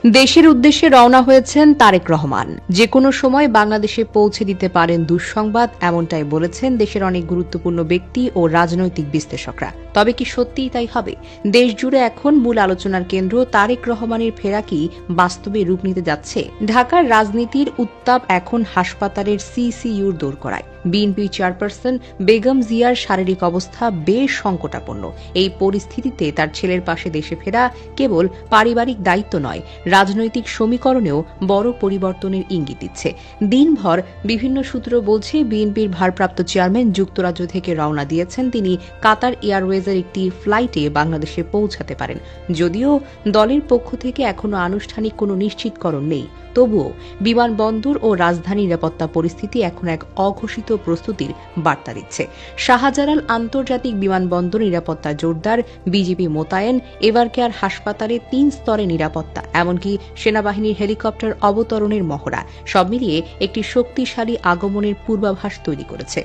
দেশের উদ্দেশ্যে রওনা হয়েছেন তারেক রহমান। যে কোনো সময় বাংলাদেশে পৌঁছে দিতে পারেন দুঃসংবাদ, এমনটাই বলেছেন দেশের অনেক গুরুত্বপূর্ণ ব্যক্তি ও রাজনৈতিক বিশ্লেষকরা। তবে কি সত্যিই তাই হবে? দেশ জুড়ে এখন মূল আলোচনার কেন্দ্র তারেক রহমানের ফেরা কি বাস্তবে রূপ নিতে যাচ্ছে? ঢাকার রাজনীতির উত্তাপ এখন হাসপাতালের সিসিইউর দোরগোড়ায়। বিএনপি চেয়ারপারসন বেগম জিয়ার শারীরিক অবস্থা বেশ সংকটাপন্ন। এই পরিস্থিতিতে তার ছেলের পাশে দেশে ফেরা কেবল পারিবারিক দায়িত্ব নয়, রাজনৈতিক সমীকরণেও বড় পরিবর্তনের ইঙ্গিত দিচ্ছে। দিনভর বিভিন্ন সূত্র বলছে, বিএনপির ভারপ্রাপ্ত চেয়ারম্যান যুক্তরাজ্য থেকে রওনা দিয়েছেন। তিনি কাতার এয়ারওয়েজের একটি ফ্লাইটে বাংলাদেশে পৌঁছাতে পারেন। যদিও দলের পক্ষ থেকে এখনো আনুষ্ঠানিক কোনো নিশ্চিতকরণ নেই, তবুও বিমানবন্দর ও রাজধানী নিরাপত্তা পরিস্থিতি এখন এক অঘোষিত প্রস্তুতির বার্তা দিচ্ছে। শাহজালাল আন্তর্জাতিক বিমানবন্দর নিরাপত্তা জোরদার, বিজিবি মোতায়েন, এভারকেয়ার হাসপাতালে 3 স্তরে নিরাপত্তা, এমনকি সেনাবাহিনীর হেলিকপ্টার অবতরণের মহড়া, সব মিলিয়ে একটি শক্তিশালী আগমনের পূর্বাভাস তৈরি করেছে।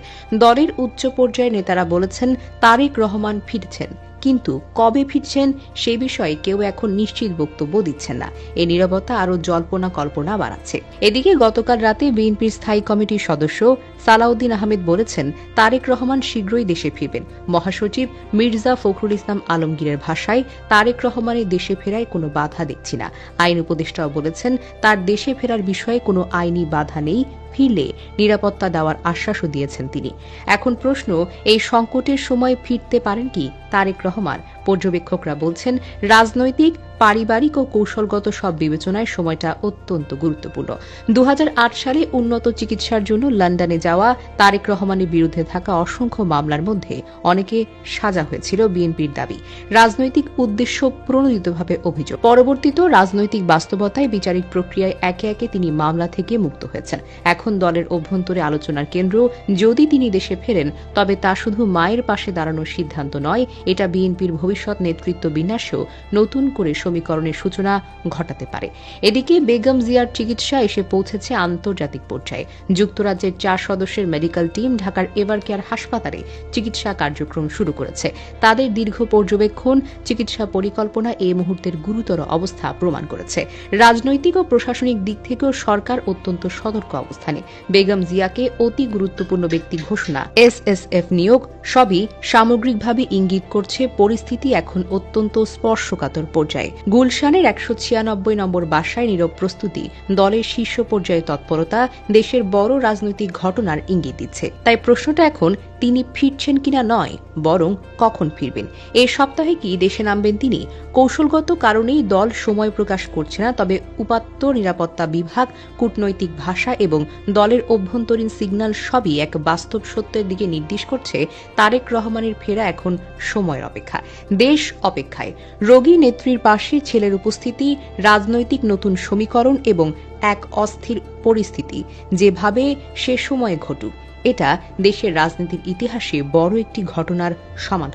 দলের উচ্চ পর্যায়ের নেতারা বলেছেন, তারেক রহমান ফিরছেন, কিন্তু কবে ফিরছেন সে বিষয়ে কেউ এখন নিশ্চিত বক্তব্য দিচ্ছেন না। এই নীরবতা আরও জল্পনা কল্পনা বাড়াচ্ছে। এদিকে গতকাল রাতে বিএনপির স্থায়ী কমিটির সদস্য সালাউদ্দিন আহমেদ বলেছেন, তারেক রহমান শীঘ্রই দেশে ফিরবেন। মহাসচিব মির্জা ফখরুল ইসলাম আলমগীরের ভাষায়, তারেক রহমানের দেশে ফেরায় কোনো বাধা দেখছি না। আইন উপদেষ্টাও বলেছেন, তার দেশে ফেরার বিষয়ে কোনো আইনি বাধা নেই, ফিরলে নিরাপত্তা দেওয়ার আশ্বাসও দিয়েছেন তিনি। এখন প্রশ্ন, এই সংকটের সময় ফিরতে পারেন কি তারেক রহমান? পর্যবেক্ষকরা বলছেন, রাজনৈতিক, পারিবারিক ও কৌশলগত সব বিবেচনায় সময়টা অত্যন্ত গুরুত্বপূর্ণ। 2008 সালে উন্নত চিকিৎসার জন্য লন্ডনে যাওয়া তারেক রহমানের বিরুদ্ধে থাকা অসংখ্য মামলার মধ্যে অনেকে সাজা হয়েছিল বিএনপির দাবি, রাজনৈতিক উদ্দেশ্য প্রণোদিতভাবে অভিযোগ। পরবর্তীত রাজনৈতিক বাস্তবতায় বিচারিক প্রক্রিয়ায় একে একে তিনি মামলা থেকে মুক্ত হয়েছেন। এখন দলের অভ্যন্তরে আলোচনার কেন্দ্র, যদি তিনি দেশে ফেরেন তবে তা শুধু মায়ের পাশে দাঁড়ানোর সিদ্ধান্ত নয়, এটা বিএনপির ভবিষ্যৎ নেতৃত্ব বিন্যাসেও নতুন করে সমীকরণের সূচনা ঘটাতে পারে। এদিকে বেগম জিয়ার চিকিৎসা এসে পৌঁছেছে আন্তর্জাতিক পর্যায়ে। যুক্তরাজ্যের 4 সদস্যের মেডিকেল টিম ঢাকার এভারকেয়ার হাসপাতালে চিকিৎসা কার্যক্রম শুরু করেছে। তাদের দীর্ঘ পর্যবেক্ষণ, চিকিৎসা পরিকল্পনা এই মুহূর্তের গুরুতর অবস্থা প্রমাণ করেছে। রাজনৈতিক ও প্রশাসনিক দিক থেকেও সরকার অত্যন্ত সতর্ক অবস্থানে। বেগম জিয়াকে অতি গুরুত্বপূর্ণ ব্যক্তি ঘোষণা, এসএসএফ নিয়োগ, সবই সামগ্রিকভাবে ইঙ্গিত করছে পরিস্থিতি এখন অত্যন্ত স্পর্শকাতর পর্যায়ে। গুলশানের 196 নম্বর বাসায় নীরব প্রস্তুতি, দলের শীর্ষ পর্যায়ে তৎপরতা দেশের বড় রাজনৈতিক ঘটনার ইঙ্গিত দিচ্ছে। তাই প্রশ্নটা এখন তিনি ফিরছেন কিনা নয়, বরং কখন ফিরবেন। এই সপ্তাহে কি দেশে নামবেন তিনি? কৌশলগত কারণেই দল সময় প্রকাশ করছে না, তবে উপাত্ত, নিরাপত্তা বিভাগ, কূটনৈতিক ভাষা এবং দলের অভ্যন্তরীণ সিগন্যাল সবই এক বাস্তব সত্যের দিকে নির্দেশ করছে তারেক রহমানের ফেরা এখন সময়ের অপেক্ষা। দেশ অপেক্ষায়। রোগী নেত্রীর পাশে ছেলের উপস্থিতি, রাজনৈতিক নতুন সমীকরণ এবং এক অস্থির পরিস্থিতি যেভাবে সে সময়ে ঘটুক, এটা দেশের রাজনীতির ইতিহাসে বড় একটি ঘটনার সমান।